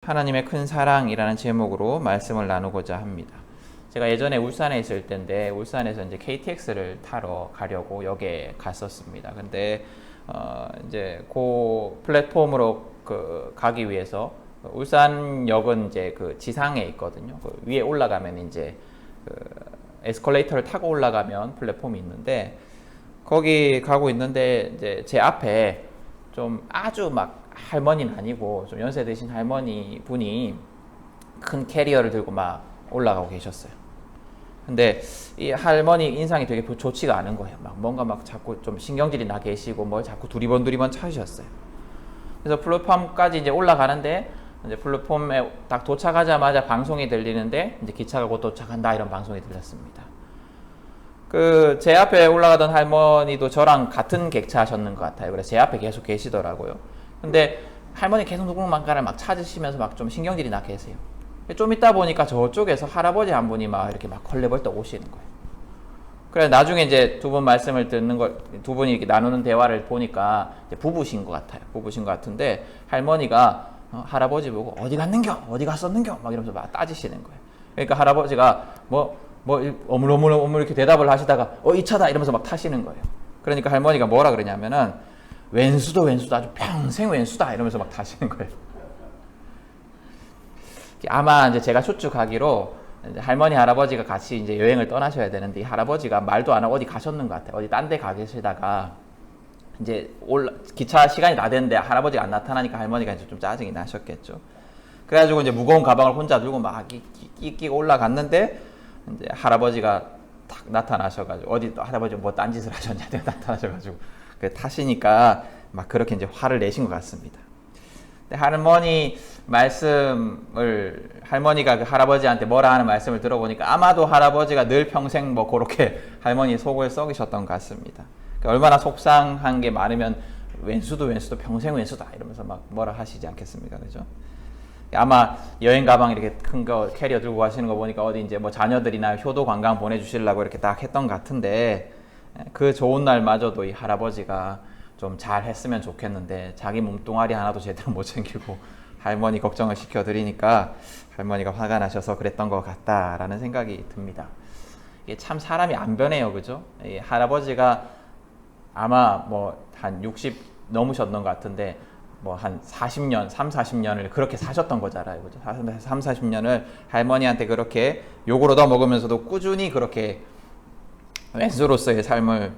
하나님의 큰 사랑이라는 제목으로 말씀을 나누고자 합니다. 제가 예전에 울산에 있을 때인데 울산에서 이제 KTX를 타러 가려고 역에 갔었습니다. 근데 이제 그 플랫폼으로 가기 위해서 울산역은 이제 그 지상에 있거든요. 그 위에 올라가면 이제 그 에스컬레이터를 타고 올라가면 플랫폼이 있는데 거기 가고 있는데 이제 제 앞에 좀 아주 막 할머니는 아니고 좀 연세 드신 할머니 분이 큰 캐리어를 들고 막 올라가고 계셨어요. 근데 이 할머니 인상이 되게 좋지가 않은 거예요. 막 뭔가 막 자꾸 좀 신경질이 나 계시고 뭘 자꾸 두리번 찾으셨어요. 그래서 플랫폼까지 이제 올라가는데 이제 플랫폼에 딱 도착하자마자 방송이 들리는데 이제 기차가 곧 도착한다 이런 방송이 들렸습니다. 그 제 앞에 올라가던 할머니도 저랑 같은 객차하셨는 것 같아요. 그래서 제 앞에 계속 계시더라고요. 근데 할머니 계속 누군가를 막 찾으시면서 막 좀 신경질이 나 계세요. 좀 있다 보니까 저쪽에서 할아버지 한 분이 막 이렇게 막 헐레벌떡 오시는 거예요. 그래 나중에 이제 두 분 말씀을 듣는 걸 두 분이 이렇게 나누는 대화를 보니까 이제 부부신 것 같아요. 부부신 것 같은데 할머니가 할아버지 보고 어디 갔는겨? 어디 갔었는겨? 막 이러면서 막 따지시는 거예요. 그러니까 할아버지가 어물어물 이렇게 대답을 하시다가 이 차다 이러면서 막 타시는 거예요. 그러니까 할머니가 뭐라 그러냐면은 왼수도 아주 평생 왼수다 이러면서 막 타시는 거예요. 아마 이제 제가 추측하기로 이제 할머니 할아버지가 같이 이제 여행을 떠나셔야 되는데 이 할아버지가 말도 안 하고 어디 가셨는 것 같아요. 어디 딴 데 가 계시다가 이제 기차 시간이 다 됐는데 할아버지가 안 나타나니까 할머니가 이제 좀 짜증이 나셨겠죠. 그래가지고 이제 무거운 가방을 혼자 들고 막 끼끼 올라갔는데 이제 할아버지가 탁 나타나셔가지고 어디 또 할아버지 뭐 딴짓을 하셨냐 나타나셔가지고 타시니까 막 그렇게 이제 화를 내신 것 같습니다. 근데 할머니가 그 할아버지한테 뭐라 하는 말씀을 들어보니까 아마도 할아버지가 늘 평생 뭐 그렇게 할머니 속을 썩이셨던 것 같습니다. 그러니까 얼마나 속상한 게 많으면 왼수도 평생 왼수다 이러면서 막 뭐라 하시지 않겠습니까, 그죠? 아마 여행 가방 이렇게 큰 거 캐리어 들고 가시는 거 보니까 어디 이제 뭐 자녀들이나 효도 관광 보내주시려고 이렇게 딱 했던 것 같은데 그 좋은 날마저도 이 할아버지가 좀 잘 했으면 좋겠는데 자기 몸뚱아리 하나도 제대로 못 챙기고 할머니 걱정을 시켜드리니까 할머니가 화가 나셔서 그랬던 것 같다라는 생각이 듭니다. 이게 참 사람이 안 변해요, 그죠? 이 할아버지가 아마 뭐 한 60 넘으셨던 것 같은데 뭐 한 40년을 그렇게 사셨던 거잖아요, 그죠? 40년을 할머니한테 그렇게 욕을 얻어먹으면서도 꾸준히 그렇게 왼수로서의 삶을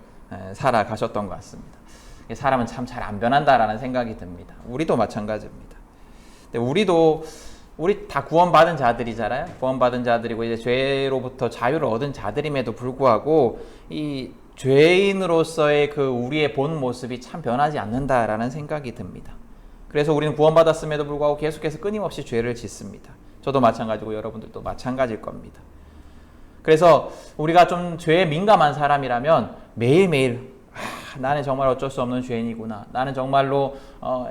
살아가셨던 것 같습니다. 사람은 참 잘 안 변한다라는 생각이 듭니다. 우리도 마찬가지입니다. 근데 우리 다 구원받은 자들이잖아요. 구원받은 자들이고 이제 죄로부터 자유를 얻은 자들임에도 불구하고 이 죄인으로서의 그 우리의 본 모습이 참 변하지 않는다라는 생각이 듭니다. 그래서 우리는 구원받았음에도 불구하고 계속해서 끊임없이 죄를 짓습니다. 저도 마찬가지고 여러분들도 마찬가지일 겁니다. 그래서 우리가 좀 죄에 민감한 사람이라면 매일매일 나는 정말 어쩔 수 없는 죄인이구나. 나는 정말로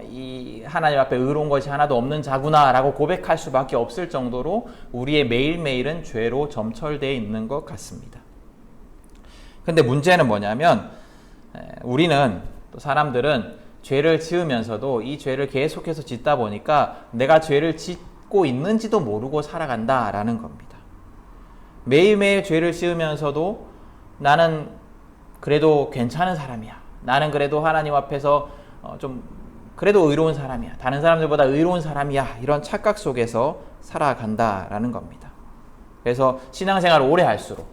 이 하나님 앞에 의로운 것이 하나도 없는 자구나 라고 고백할 수밖에 없을 정도로 우리의 매일매일은 죄로 점철되어 있는 것 같습니다. 근데 문제는 뭐냐면 우리는 또 사람들은 죄를 지으면서도 이 죄를 계속해서 짓다 보니까 내가 죄를 짓고 있는지도 모르고 살아간다라는 겁니다. 매일매일 죄를 지으면서도 나는 그래도 괜찮은 사람이야. 나는 그래도 하나님 앞에서 좀 그래도 의로운 사람이야. 다른 사람들보다 의로운 사람이야. 이런 착각 속에서 살아간다라는 겁니다. 그래서 신앙생활을 오래 할수록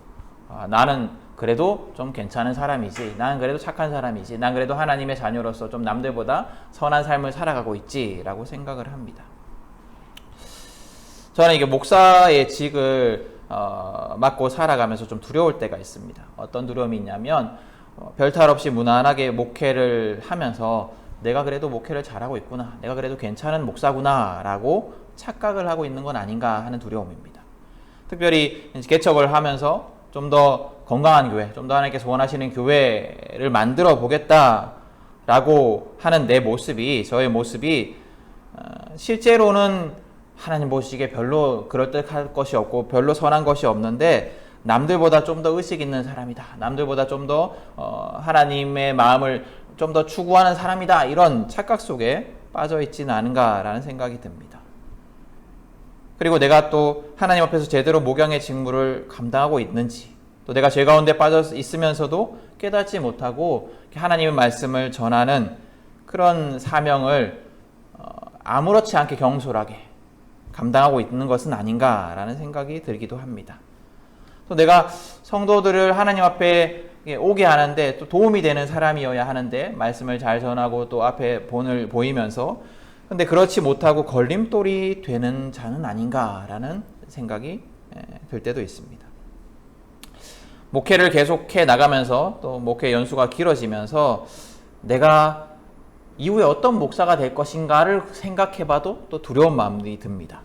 나는 그래도 좀 괜찮은 사람이지. 나는 그래도 착한 사람이지. 난 그래도 하나님의 자녀로서 좀 남들보다 선한 삶을 살아가고 있지라고 생각을 합니다. 저는 이게 목사의 직을 맡고 살아가면서 좀 두려울 때가 있습니다. 어떤 두려움이 있냐면 별탈 없이 무난하게 목회를 하면서 내가 그래도 목회를 잘하고 있구나, 내가 그래도 괜찮은 목사구나 라고 착각을 하고 있는 건 아닌가 하는 두려움입니다. 특별히 개척을 하면서 좀 더 건강한 교회, 좀 더 하나님께서 원하시는 교회를 만들어 보겠다라고 하는 저의 모습이 실제로는 하나님 보시기에 별로 그럴듯할 것이 없고 별로 선한 것이 없는데 남들보다 좀 더 의식 있는 사람이다. 남들보다 좀 더 하나님의 마음을 좀 더 추구하는 사람이다. 이런 착각 속에 빠져 있지는 않은가라는 생각이 듭니다. 그리고 내가 또 하나님 앞에서 제대로 목양의 직무를 감당하고 있는지, 또 내가 죄 가운데 빠져 있으면서도 깨닫지 못하고 하나님의 말씀을 전하는 그런 사명을 아무렇지 않게 경솔하게 감당하고 있는 것은 아닌가라는 생각이 들기도 합니다. 또 내가 성도들을 하나님 앞에 오게 하는데 또 도움이 되는 사람이어야 하는데, 말씀을 잘 전하고 또 앞에 본을 보이면서, 근데 그렇지 못하고 걸림돌이 되는 자는 아닌가라는 생각이 들 때도 있습니다. 목회를 계속해 나가면서 또 목회 연수가 길어지면서 내가 이후에 어떤 목사가 될 것인가를 생각해봐도 또 두려운 마음이 듭니다.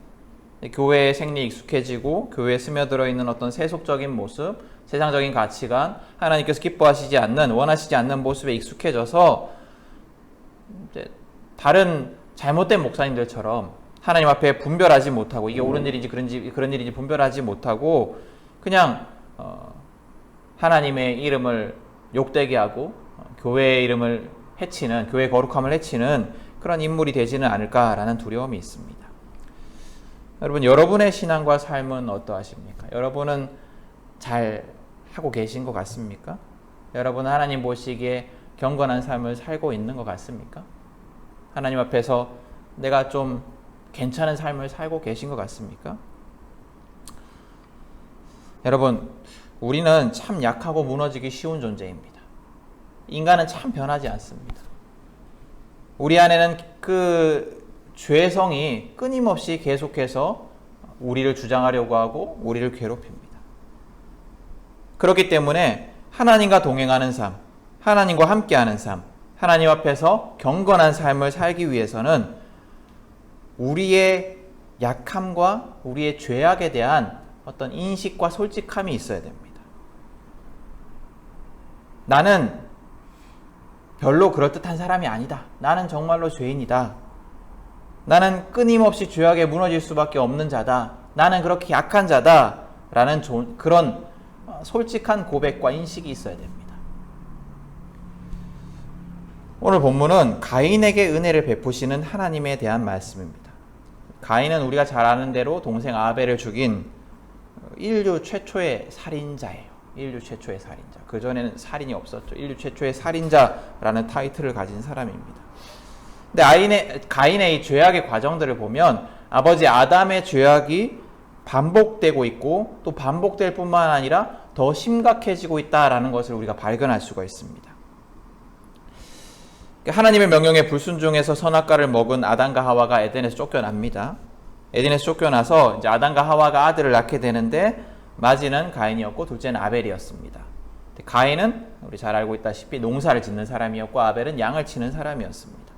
교회의 생리에 익숙해지고 교회에 스며들어 있는 어떤 세속적인 모습, 세상적인 가치관, 하나님께서 기뻐하시지 않는, 원하시지 않는 모습에 익숙해져서 이제 다른 잘못된 목사님들처럼 하나님 앞에 분별하지 못하고 이게 옳은 일인지 그런 일인지 분별하지 못하고 그냥 하나님의 이름을 욕되게 하고 교회의 이름을 해치는, 교회의 거룩함을 해치는 그런 인물이 되지는 않을까라는 두려움이 있습니다. 여러분, 여러분의 신앙과 삶은 어떠하십니까? 여러분은 잘 하고 계신 것 같습니까? 여러분은 하나님 보시기에 경건한 삶을 살고 있는 것 같습니까? 하나님 앞에서 내가 좀 괜찮은 삶을 살고 계신 것 같습니까? 여러분, 우리는 참 약하고 무너지기 쉬운 존재입니다. 인간은 참 변하지 않습니다. 우리 안에는 그 죄성이 끊임없이 계속해서 우리를 주장하려고 하고 우리를 괴롭힙니다. 그렇기 때문에 하나님과 동행하는 삶, 하나님과 함께하는 삶, 하나님 앞에서 경건한 삶을 살기 위해서는 우리의 약함과 우리의 죄악에 대한 어떤 인식과 솔직함이 있어야 됩니다. 나는 별로 그럴듯한 사람이 아니다. 나는 정말로 죄인이다. 나는 끊임없이 죄악에 무너질 수밖에 없는 자다. 나는 그렇게 약한 자다. 라는 그런 솔직한 고백과 인식이 있어야 됩니다. 오늘 본문은 가인에게 은혜를 베푸시는 하나님에 대한 말씀입니다. 가인은 우리가 잘 아는 대로 동생 아벨을 죽인 인류 최초의 살인자예요. 인류 최초의 살인자. 그전에는 살인이 없었죠. 인류 최초의 살인자라는 타이틀을 가진 사람입니다. 근데 가인의 이 죄악의 과정들을 보면 아버지 아담의 죄악이 반복되고 있고 또 반복될 뿐만 아니라 더 심각해지고 있다라는 것을 우리가 발견할 수가 있습니다. 하나님의 명령에 불순종해서 선악과를 먹은 아담과 하와가 에덴에서 쫓겨납니다. 에덴에서 쫓겨나서 이제 아담과 하와가 아들을 낳게 되는데 맞이는 가인이었고 둘째는 아벨이었습니다. 가인은 우리 잘 알고 있다시피 농사를 짓는 사람이었고 아벨은 양을 치는 사람이었습니다.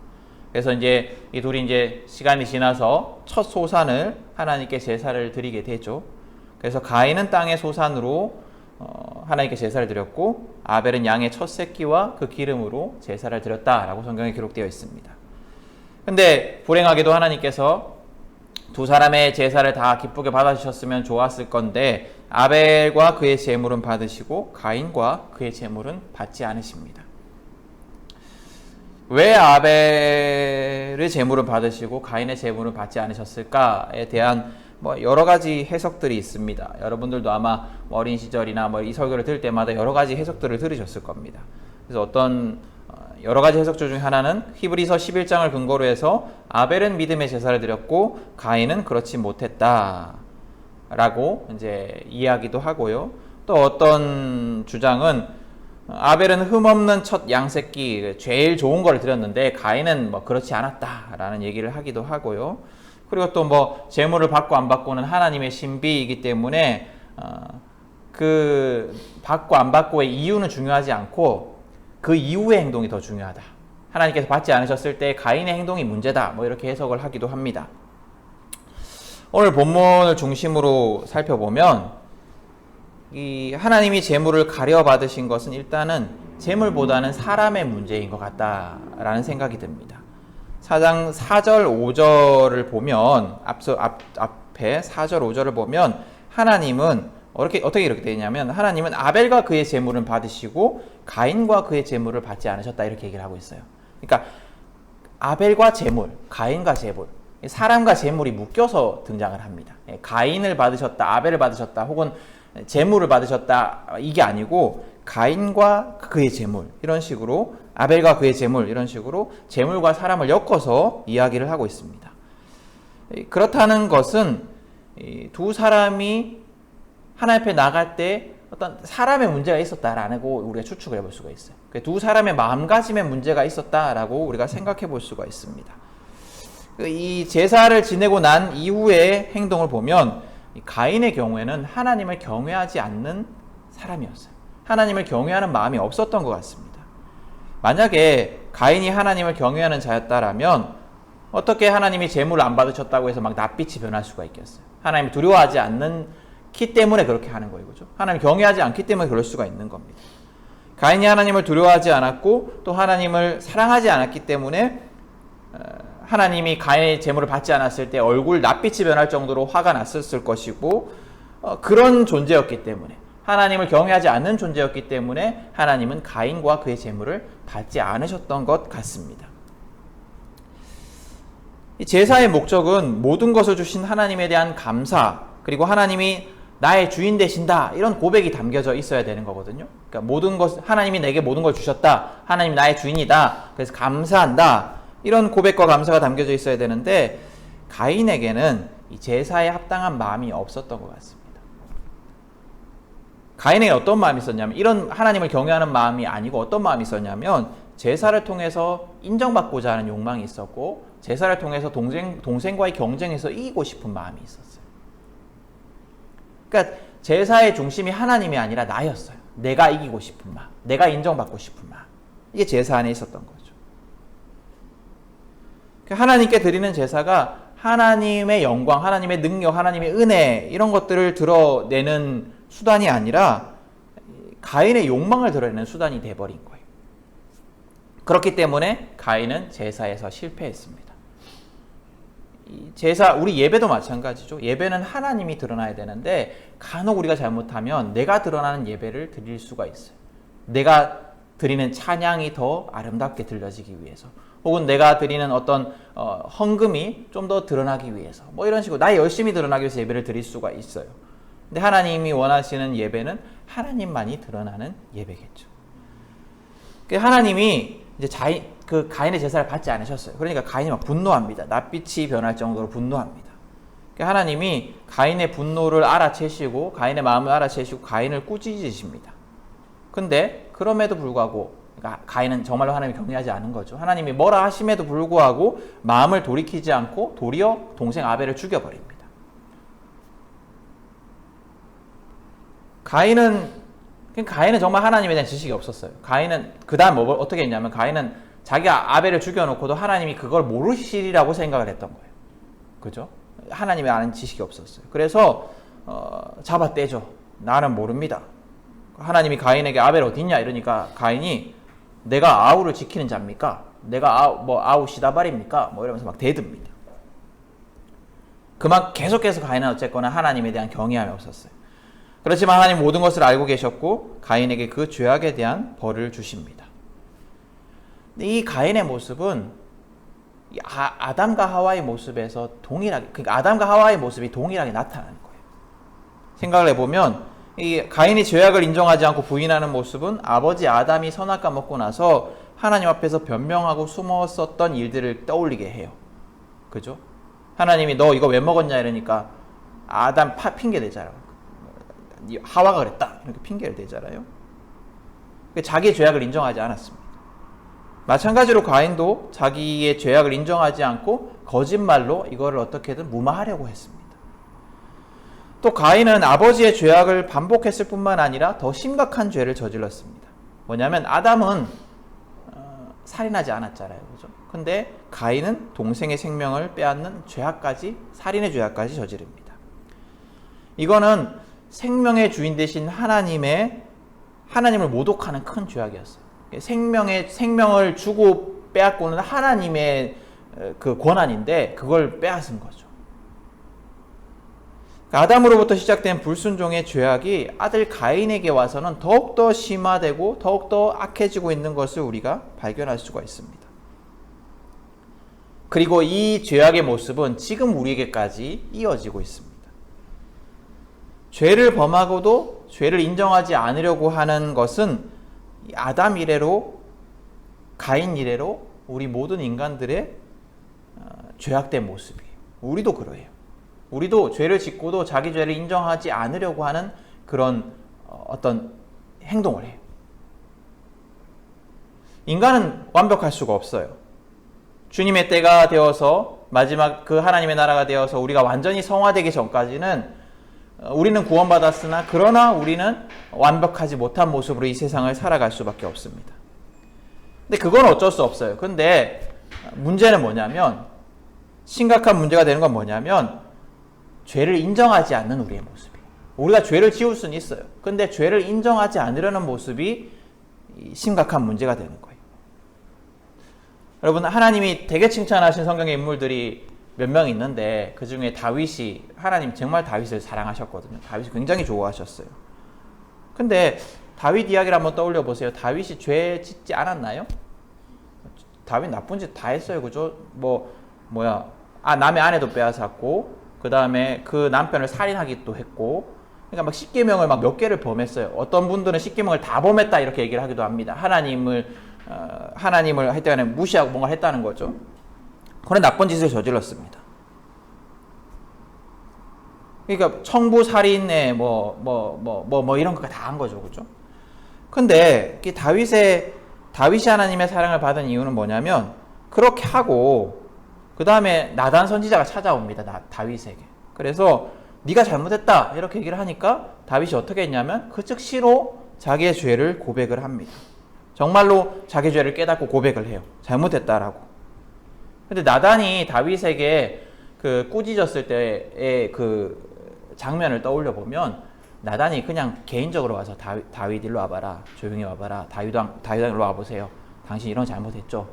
그래서 이제 이 둘이 이제 시간이 지나서 첫 소산을 하나님께 제사를 드리게 되죠. 그래서 가인은 땅의 소산으로 하나님께 제사를 드렸고 아벨은 양의 첫 새끼와 그 기름으로 제사를 드렸다라고 성경에 기록되어 있습니다. 근데 불행하게도 하나님께서 두 사람의 제사를 다 기쁘게 받아주셨으면 좋았을 건데 아벨과 그의 제물은 받으시고 가인과 그의 제물은 받지 않으십니다. 왜 아벨의 제물을 받으시고 가인의 제물을 받지 않으셨을까에 대한 여러 가지 해석들이 있습니다. 여러분들도 아마 어린 시절이나 이 설교를 들을 때마다 여러 가지 해석들을 들으셨을 겁니다. 그래서 어떤 여러 가지 해석들 중에 하나는 히브리서 11장을 근거로 해서 아벨은 믿음의 제사를 드렸고 가인은 그렇지 못했다라고 이제 이야기도 하고요. 또 어떤 주장은 아벨은 흠없는 첫 양새끼 제일 좋은 걸 드렸는데 가인은 그렇지 않았다라는 얘기를 하기도 하고요. 그리고 또 제물을 받고 안 받고는 하나님의 신비이기 때문에 그 받고 안 받고의 이유는 중요하지 않고 그 이후의 행동이 더 중요하다. 하나님께서 받지 않으셨을 때 가인의 행동이 문제다. 이렇게 해석을 하기도 합니다. 오늘 본문을 중심으로 살펴보면 이 하나님이 제물을 가려받으신 것은 일단은 제물보다는 사람의 문제인 것 같다라는 생각이 듭니다. 4장 4절 5절을 보면 앞에 4절 5절을 보면 하나님은 어떻게 이렇게 되냐면 하나님은 아벨과 그의 제물은 받으시고 가인과 그의 제물을 받지 않으셨다 이렇게 얘기를 하고 있어요. 그러니까 아벨과 제물, 가인과 제물 사람과 재물이 묶여서 등장을 합니다. 가인을 받으셨다, 아벨을 받으셨다, 혹은 재물을 받으셨다, 이게 아니고 가인과 그의 재물, 이런 식으로, 아벨과 그의 재물, 이런 식으로 재물과 사람을 엮어서 이야기를 하고 있습니다. 그렇다는 것은 두 사람이 하나님 앞에 나갈 때 어떤 사람의 문제가 있었다라고 우리가 추측을 해볼 수가 있어요. 두 사람의 마음가짐의 문제가 있었다라고 우리가 생각해 볼 수가 있습니다. 이 제사를 지내고 난 이후의 행동을 보면 가인의 경우에는 하나님을 경외하지 않는 사람이었어요. 하나님을 경외하는 마음이 없었던 것 같습니다. 만약에 가인이 하나님을 경외하는 자였다라면 어떻게 하나님이 재물을 안 받으셨다고 해서 막 낯빛이 변할 수가 있겠어요? 하나님을 두려워하지 않기 때문에 그렇게 하는 거예요. 그죠? 하나님을 경외하지 않기 때문에 그럴 수가 있는 겁니다. 가인이 하나님을 두려워하지 않았고 또 하나님을 사랑하지 않았기 때문에 하나님이 가인의 재물을 받지 않았을 때 얼굴 낯빛이 변할 정도로 화가 났었을 것이고 그런 존재였기 때문에 하나님을 경외하지 않는 존재였기 때문에 하나님은 가인과 그의 재물을 받지 않으셨던 것 같습니다. 이 제사의 목적은 모든 것을 주신 하나님에 대한 감사, 그리고 하나님이 나의 주인 되신다, 이런 고백이 담겨져 있어야 되는 거거든요. 그러니까 모든 것, 하나님이 내게 모든 걸 주셨다, 하나님 나의 주인이다, 그래서 감사한다, 이런 고백과 감사가 담겨져 있어야 되는데 가인에게는 이 제사에 합당한 마음이 없었던 것 같습니다. 가인에게 어떤 마음이 있었냐면, 이런 하나님을 경외하는 마음이 아니고 어떤 마음이 있었냐면 제사를 통해서 인정받고자 하는 욕망이 있었고 제사를 통해서 동생과의 경쟁에서 이기고 싶은 마음이 있었어요. 그러니까 제사의 중심이 하나님이 아니라 나였어요. 내가 이기고 싶은 마음, 내가 인정받고 싶은 마음, 이게 제사 안에 있었던 거죠. 하나님께 드리는 제사가 하나님의 영광, 하나님의 능력, 하나님의 은혜, 이런 것들을 드러내는 수단이 아니라 가인의 욕망을 드러내는 수단이 돼버린 거예요. 그렇기 때문에 가인은 제사에서 실패했습니다. 제사, 우리 예배도 마찬가지죠. 예배는 하나님이 드러나야 되는데 간혹 우리가 잘못하면 내가 드러나는 예배를 드릴 수가 있어요. 내가 드리는 찬양이 더 아름답게 들려지기 위해서, 혹은 내가 드리는 어떤 헌금이 좀 더 드러나기 위해서, 뭐 이런 식으로 나의 열심히 드러나기 위해서 예배를 드릴 수가 있어요. 근데 하나님이 원하시는 예배는 하나님만이 드러나는 예배겠죠. 하나님이 이제 그 가인의 제사를 받지 않으셨어요. 그러니까 가인이 막 분노합니다. 낯빛이 변할 정도로 분노합니다. 하나님이 가인의 분노를 알아채시고 가인의 마음을 알아채시고 가인을 꾸짖으십니다. 근데 그럼에도 불구하고 가인은 정말로 하나님을 경외하지 않은 거죠. 하나님이 뭐라 하심에도 불구하고 마음을 돌이키지 않고 도리어 동생 아벨을 죽여버립니다. 가인은 정말 하나님에 대한 지식이 없었어요. 가인은 그 다음 어떻게 했냐면 가인은 자기가 아벨을 죽여놓고도 하나님이 그걸 모르시리라고 생각을 했던 거예요. 그죠? 하나님이 아는 지식이 없었어요. 그래서 잡아떼죠. 나는 모릅니다. 하나님이 가인에게 아벨 어디 있냐 이러니까 가인이 내가 아우를 지키는 자입니까? 내가 아우 시다발입니까? 뭐 이러면서 막 대듭니다. 계속해서 가인은 어쨌거나 하나님에 대한 경외함이 없었어요. 그렇지만 하나님 모든 것을 알고 계셨고 가인에게 그 죄악에 대한 벌을 주십니다. 이 가인의 모습은 아담과 하와의 모습에서 동일하게, 그러니까 아담과 하와의 모습이 동일하게 나타나는 거예요. 생각을 해보면 이 가인이 죄악을 인정하지 않고 부인하는 모습은 아버지 아담이 선악과 먹고 나서 하나님 앞에서 변명하고 숨었었던 일들을 떠올리게 해요. 그죠? 하나님이 너 이거 왜 먹었냐 이러니까 아담 핑계 대잖아요. 하와가 그랬다 이렇게 핑계를 대잖아요. 자기의 죄악을 인정하지 않았습니다. 마찬가지로 가인도 자기의 죄악을 인정하지 않고 거짓말로 이거를 어떻게든 무마하려고 했습니다. 또 가인은 아버지의 죄악을 반복했을 뿐만 아니라 더 심각한 죄를 저질렀습니다. 뭐냐면 아담은 살인하지 않았잖아요. 그죠? 근데 가인은 동생의 생명을 빼앗는 죄악까지, 살인의 죄악까지 저지릅니다. 이거는 생명의 주인 되신 하나님을 모독하는 큰 죄악이었어요. 생명을 주고 빼앗고는 하나님의 그 권한인데 그걸 빼앗은 거죠. 아담으로부터 시작된 불순종의 죄악이 아들 가인에게 와서는 더욱더 심화되고 더욱더 악해지고 있는 것을 우리가 발견할 수가 있습니다. 그리고 이 죄악의 모습은 지금 우리에게까지 이어지고 있습니다. 죄를 범하고도 죄를 인정하지 않으려고 하는 것은 아담 이래로 가인 이래로 우리 모든 인간들의 죄악된 모습이에요. 우리도 그래요. 우리도 죄를 짓고도 자기 죄를 인정하지 않으려고 하는 그런 어떤 행동을 해요. 인간은 완벽할 수가 없어요. 주님의 때가 되어서 마지막 그 하나님의 나라가 되어서 우리가 완전히 성화되기 전까지는 우리는 구원받았으나 그러나 우리는 완벽하지 못한 모습으로 이 세상을 살아갈 수밖에 없습니다. 근데 그건 어쩔 수 없어요. 근데 문제는 뭐냐면, 심각한 문제가 되는 건 뭐냐면 죄를 인정하지 않는 우리의 모습이에요. 우리가 죄를 지을 수는 있어요. 근데 죄를 인정하지 않으려는 모습이 심각한 문제가 되는 거예요. 여러분, 하나님이 되게 칭찬하신 성경의 인물들이 몇 명 있는데 그 중에 다윗이, 하나님 정말 다윗을 사랑하셨거든요. 다윗이 굉장히 좋아하셨어요. 근데 다윗 이야기를 한번 떠올려 보세요. 다윗이 죄 짓지 않았나요? 다윗 나쁜 짓 다 했어요. 그죠? 남의 아내도 빼앗았고, 그 다음에 그 남편을 살인하기도 했고, 그러니까 막 십계명을 막 몇 개를 범했어요. 어떤 분들은 십계명을 다 범했다 이렇게 얘기를 하기도 합니다. 하나님을 할 때간에 무시하고 뭔가 했다는 거죠. 그런 나쁜 짓을 저질렀습니다. 그러니까 청부, 살인에 이런 거 다 한 거죠, 그죠? 근데 다윗이 하나님의 사랑을 받은 이유는 뭐냐면, 그렇게 하고 그 다음에 나단 선지자가 찾아옵니다, 다윗에게. 그래서 네가 잘못했다 이렇게 얘기를 하니까 다윗이 어떻게 했냐면 그 즉시로 자기의 죄를 고백을 합니다. 정말로 자기 죄를 깨닫고 고백을 해요. 잘못했다라고. 근데 나단이 다윗에게 그 꾸짖었을 때의 그 장면을 떠올려 보면, 나단이 그냥 개인적으로 와서 다윗 일로 와봐라, 조용히 와봐라, 다윗 왕 일로 와보세요, 당신 이런 잘못했죠,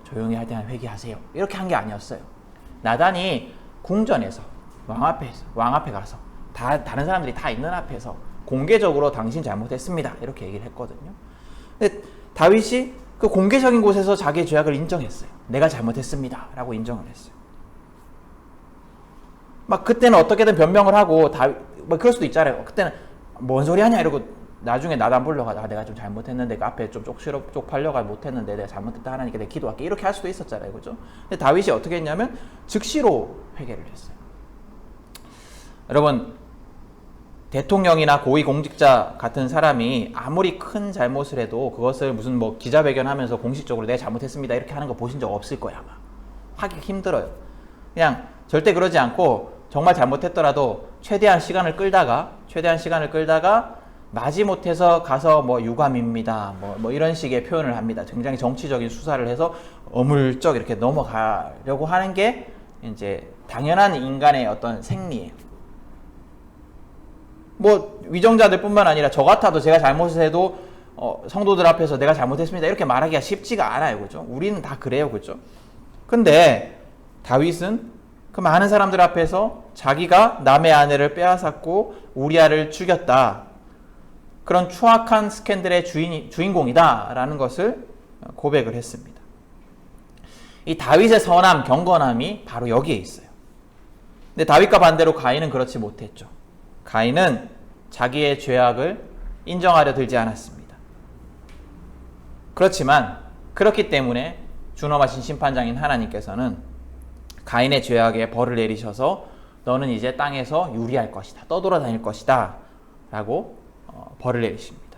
조용히 할 때는 회개하세요, 이렇게 한 게 아니었어요. 나단이 궁전에서 왕 앞에 가서 다른 사람들이 다 있는 앞에서 공개적으로 당신 잘못했습니다 이렇게 얘기를 했거든요. 근데 다윗이 그 공개적인 곳에서 자기의 죄악을 인정했어요. 내가 잘못했습니다 라고 인정을 했어요. 막 그때는 어떻게든 변명을 하고 그럴 수도 있잖아요. 그때는 뭔 소리 하냐 이러고 나중에 나단 불러가, 내가 좀 잘못했는데 그 앞에 좀 쪽팔려가 못했는데 내가 잘못했다, 하나님께 내가 기도할게, 이렇게 할 수도 있었잖아요, 그죠? 근데 다윗이 어떻게 했냐면 즉시로 회개를 했어요. 여러분, 대통령이나 고위공직자 같은 사람이 아무리 큰 잘못을 해도 그것을 무슨 기자회견하면서 공식적으로 내가 잘못했습니다 이렇게 하는 거 보신 적 없을 거야, 아마. 하기 힘들어요. 그냥 절대 그러지 않고 정말 잘못했더라도 최대한 시간을 끌다가 마지못해서 가서 유감입니다 이런 식의 표현을 합니다. 굉장히 정치적인 수사를 해서 어물쩍 이렇게 넘어가려고 하는 게 이제 당연한 인간의 어떤 생리예요. 위정자들 뿐만 아니라 저 같아도 제가 잘못을 해도 성도들 앞에서 내가 잘못했습니다 이렇게 말하기가 쉽지가 않아요, 그죠? 우리는 다 그래요, 그죠? 근데 다윗은 그 많은 사람들 앞에서 자기가 남의 아내를 빼앗았고 우리아를 죽였다, 그런 추악한 스캔들의 주인공이다 라는 것을 고백을 했습니다. 이 다윗의 선함, 경건함이 바로 여기에 있어요. 근데 다윗과 반대로 가인은 그렇지 못했죠. 가인은 자기의 죄악을 인정하려 들지 않았습니다. 그렇지만 그렇기 때문에 준엄하신 심판장인 하나님께서는 가인의 죄악에 벌을 내리셔서 너는 이제 땅에서 유리할 것이다, 떠돌아다닐 것이다 라고 벌을 내리십니다.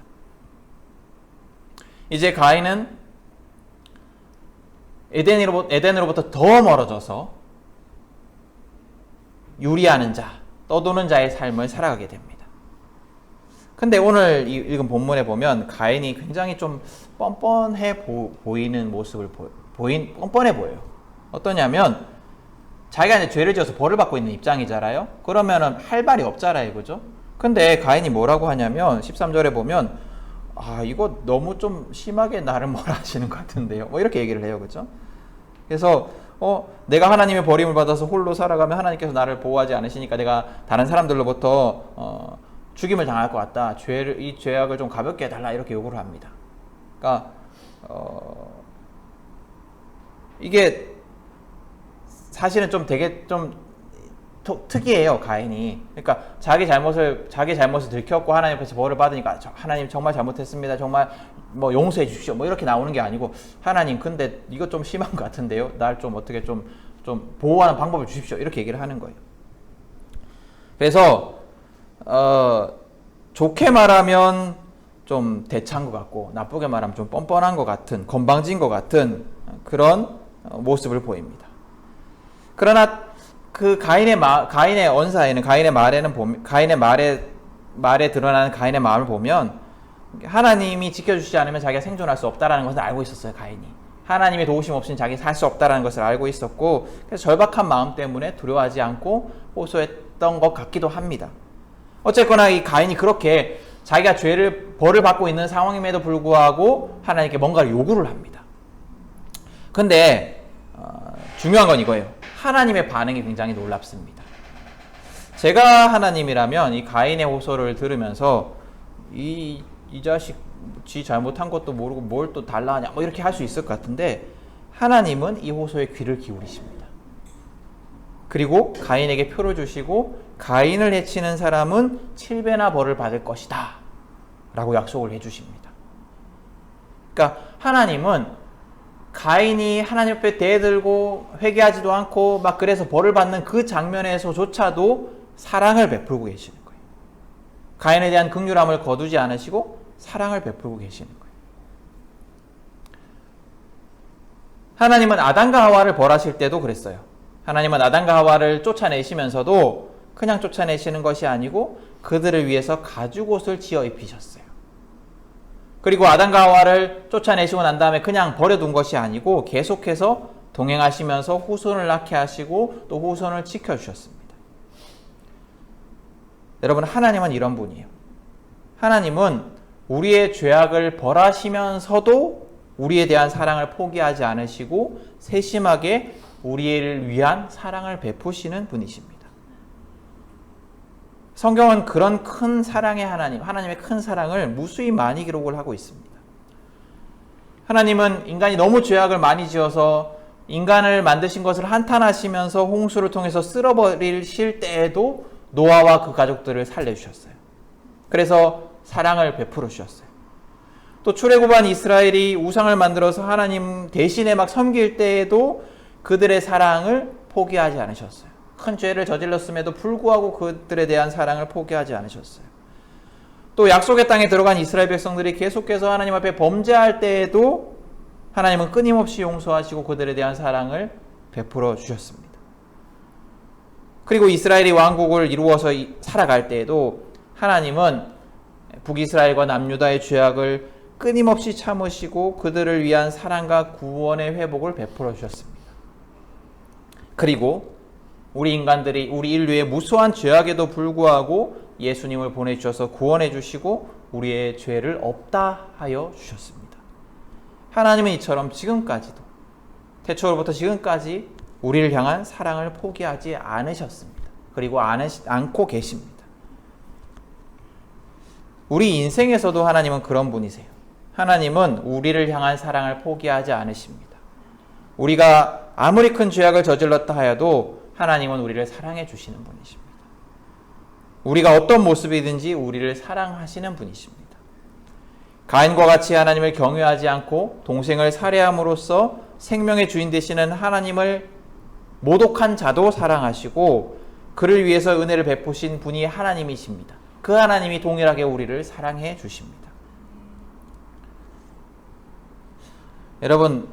이제 가인은 에덴으로부터 더 멀어져서 유리하는 자, 떠도는 자의 삶을 살아가게 됩니다. 근데 오늘 읽은 본문에 보면 가인이 굉장히 좀 뻔뻔해 보이는 모습을 뻔뻔해 보여요. 어떠냐면 자기가 이제 죄를 지어서 벌을 받고 있는 입장이잖아요. 그러면은 할 말이 없잖아요, 그죠? 근데 가인이 뭐라고 하냐면 13절에 보면 이거 너무 좀 심하게 나를 뭐라 하시는 것 같은데요, 이렇게 얘기를 해요, 그죠? 그래서 내가 하나님의 버림을 받아서 홀로 살아가면 하나님께서 나를 보호하지 않으시니까 내가 다른 사람들로부터 죽임을 당할 것 같다, 이 죄악을 좀 가볍게 해달라 이렇게 요구를 합니다. 그러니까 이게 사실은 좀 되게 좀 특이해요, 가인이. 그러니까 자기 잘못을 들켰고 하나님 앞에서 벌을 받으니까 하나님 정말 잘못했습니다. 정말 뭐 용서해 주십시오. 뭐 이렇게 나오는 게 아니고 하나님 근데 이거 좀 심한 것 같은데요. 날 좀 어떻게 좀 보호하는 방법을 주십시오. 이렇게 얘기를 하는 거예요. 그래서 좋게 말하면 좀 대차인 것 같고 나쁘게 말하면 좀 뻔뻔한 것 같은 건방진 것 같은 그런 모습을 보입니다. 그러나 그 가인의 언사에는 가인의 말에 드러나는 가인의 마음을 보면 하나님이 지켜주시지 않으면 자기가 생존할 수 없다라는 것을 알고 있었어요. 가인이 하나님의 도우심 없이는 자기 살 수 없다라는 것을 알고 있었고 그래서 절박한 마음 때문에 두려워하지 않고 호소했던 것 같기도 합니다. 어쨌거나 이 가인이 그렇게 자기가 벌을 받고 있는 상황임에도 불구하고 하나님께 뭔가를 요구를 합니다. 근데 중요한 건 이거예요. 하나님의 반응이 굉장히 놀랍습니다. 제가 하나님이라면 이 가인의 호소를 들으면서 이 자식 지 잘못한 것도 모르고 뭘 또 달라 하냐 뭐 이렇게 할 수 있을 것 같은데 하나님은 이 호소에 귀를 기울이십니다. 그리고 가인에게 표를 주시고 가인을 해치는 사람은 7배나 벌을 받을 것이다 라고 약속을 해주십니다. 그러니까 하나님은 가인이 하나님 앞에 대들고 회개하지도 않고 막 그래서 벌을 받는 그 장면에서조차도 사랑을 베풀고 계시는 거예요. 가인에 대한 긍휼함을 거두지 않으시고 사랑을 베풀고 계시는 거예요. 하나님은 아담과 하와를 벌하실 때도 그랬어요. 하나님은 아담과 하와를 쫓아내시면서도 그냥 쫓아내시는 것이 아니고 그들을 위해서 가죽옷을 지어 입히셨어요. 그리고 아담과 하와를 쫓아내시고 난 다음에 그냥 버려둔 것이 아니고 계속해서 동행하시면서 후손을 낳게 하시고 또 후손을 지켜주셨습니다. 여러분, 하나님은 이런 분이에요. 하나님은 우리의 죄악을 벌하시면서도 우리에 대한 사랑을 포기하지 않으시고 세심하게 우리를 위한 사랑을 베푸시는 분이십니다. 성경은 그런 큰 사랑의 하나님의 큰 사랑을 무수히 많이 기록을 하고 있습니다. 하나님은 인간이 너무 죄악을 많이 지어서 인간을 만드신 것을 한탄하시면서 홍수를 통해서 쓸어버리실 때에도 노아와 그 가족들을 살려주셨어요. 그래서 사랑을 베풀어 주셨어요. 또 출애굽한 이스라엘이 우상을 만들어서 하나님 대신에 막 섬길 때에도 그들의 사랑을 포기하지 않으셨어요. 큰 죄를 저질렀음에도 불구하고 그들에 대한 사랑을 포기하지 않으셨어요. 또 약속의 땅에 들어간 이스라엘 백성들이 계속해서 하나님 앞에 범죄할 때에도 하나님은 끊임없이 용서하시고 그들에 대한 사랑을 베풀어 주셨습니다. 그리고 이스라엘이 왕국을 이루어서 살아갈 때에도 하나님은 북이스라엘과 남유다의 죄악을 끊임없이 참으시고 그들을 위한 사랑과 구원의 회복을 베풀어 주셨습니다. 그리고 우리 인류의 무수한 죄악에도 불구하고 예수님을 보내주셔서 구원해 주시고 우리의 죄를 없다 하여 주셨습니다. 하나님은 이처럼 지금까지도 태초로부터 지금까지 우리를 향한 사랑을 포기하지 않으셨습니다. 그리고 않고 계십니다. 우리 인생에서도 하나님은 그런 분이세요. 하나님은 우리를 향한 사랑을 포기하지 않으십니다. 우리가 아무리 큰 죄악을 저질렀다 하여도 하나님은 우리를 사랑해 주시는 분이십니다. 우리가 어떤 모습이든지 우리를 사랑하시는 분이십니다. 가인과 같이 하나님을 경외하지 않고 동생을 살해함으로써 생명의 주인 되시는 하나님을 모독한 자도 사랑하시고 그를 위해서 은혜를 베푸신 분이 하나님이십니다. 그 하나님이 동일하게 우리를 사랑해 주십니다. 여러분,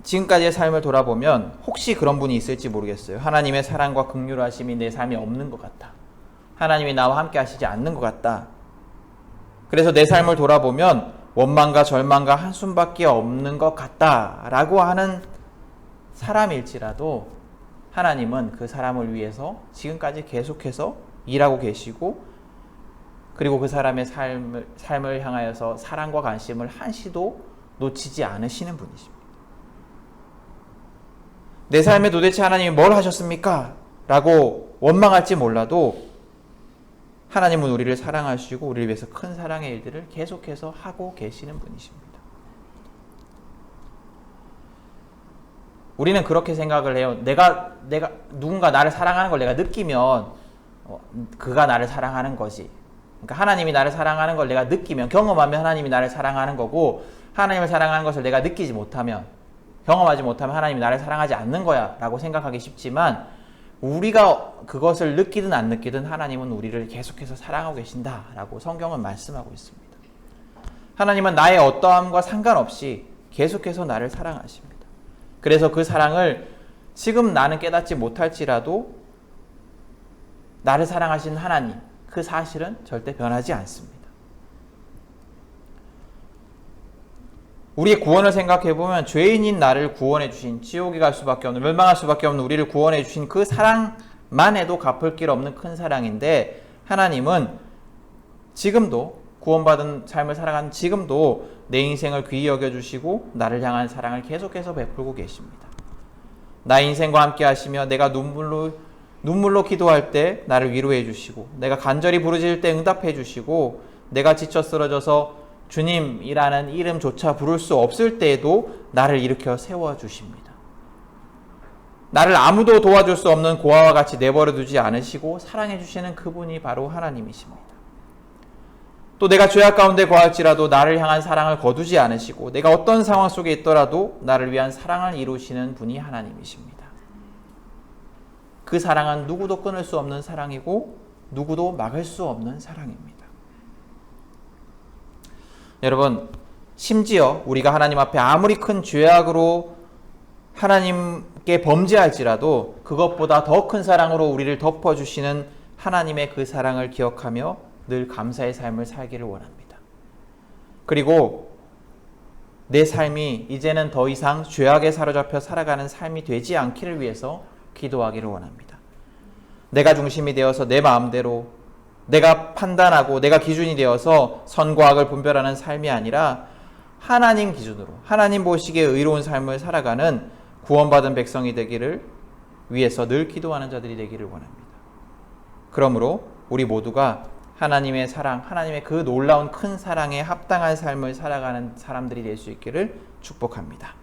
지금까지의 삶을 돌아보면 혹시 그런 분이 있을지 모르겠어요. 하나님의 사랑과 긍휼하심이 내 삶에 없는 것 같다. 하나님이 나와 함께 하시지 않는 것 같다. 그래서 내 삶을 돌아보면 원망과 절망과 한숨밖에 없는 것 같다라고 하는 사람일지라도 하나님은 그 사람을 위해서 지금까지 계속해서 일하고 계시고 그리고 그 사람의 삶을 향하여서 사랑과 관심을 한시도 놓치지 않으시는 분이십니다. 내 삶에 도대체 하나님이 뭘 하셨습니까? 라고 원망할지 몰라도 하나님은 우리를 사랑하시고 우리를 위해서 큰 사랑의 일들을 계속해서 하고 계시는 분이십니다. 우리는 그렇게 생각을 해요. 내가 누군가 나를 사랑하는 걸 내가 느끼면 그가 나를 사랑하는 거지. 그러니까 하나님이 나를 사랑하는 걸 내가 느끼면, 경험하면 하나님이 나를 사랑하는 거고, 하나님을 사랑하는 것을 내가 느끼지 못하면, 경험하지 못하면 하나님이 나를 사랑하지 않는 거야 라고 생각하기 쉽지만, 우리가 그것을 느끼든 안 느끼든 하나님은 우리를 계속해서 사랑하고 계신다 라고 성경은 말씀하고 있습니다. 하나님은 나의 어떠함과 상관없이 계속해서 나를 사랑하십니다. 그래서 그 사랑을 지금 나는 깨닫지 못할지라도 나를 사랑하신 하나님, 그 사실은 절대 변하지 않습니다. 우리의 구원을 생각해보면 죄인인 나를 구원해 주신, 지옥에 갈 수밖에 없는, 멸망할 수밖에 없는 우리를 구원해 주신 그 사랑만 해도 갚을 길 없는 큰 사랑인데, 하나님은 지금도 구원받은 삶을 살아가는 지금도 내 인생을 귀히 여겨주시고 나를 향한 사랑을 계속해서 베풀고 계십니다. 나의 인생과 함께 하시며 내가 눈물로 기도할 때 나를 위로해 주시고, 내가 간절히 부르짖을 때 응답해 주시고, 내가 지쳐 쓰러져서 주님이라는 이름조차 부를 수 없을 때에도 나를 일으켜 세워주십니다. 나를 아무도 도와줄 수 없는 고아와 같이 내버려 두지 않으시고 사랑해 주시는 그분이 바로 하나님이십니다. 또 내가 죄악 가운데 거할지라도 나를 향한 사랑을 거두지 않으시고, 내가 어떤 상황 속에 있더라도 나를 위한 사랑을 이루시는 분이 하나님이십니다. 그 사랑은 누구도 끊을 수 없는 사랑이고 누구도 막을 수 없는 사랑입니다. 여러분, 심지어 우리가 하나님 앞에 아무리 큰 죄악으로 하나님께 범죄할지라도 그것보다 더 큰 사랑으로 우리를 덮어주시는 하나님의 그 사랑을 기억하며 늘 감사의 삶을 살기를 원합니다. 그리고 내 삶이 이제는 더 이상 죄악에 사로잡혀 살아가는 삶이 되지 않기를 위해서 기도하기를 원합니다. 내가 중심이 되어서 내 마음대로 내가 판단하고 내가 기준이 되어서 선과 악을 분별하는 삶이 아니라 하나님 기준으로, 하나님 보시기에 의로운 삶을 살아가는 구원받은 백성이 되기를 위해서 늘 기도하는 자들이 되기를 원합니다. 그러므로 우리 모두가 하나님의 사랑, 하나님의 그 놀라운 큰 사랑에 합당한 삶을 살아가는 사람들이 될 수 있기를 축복합니다.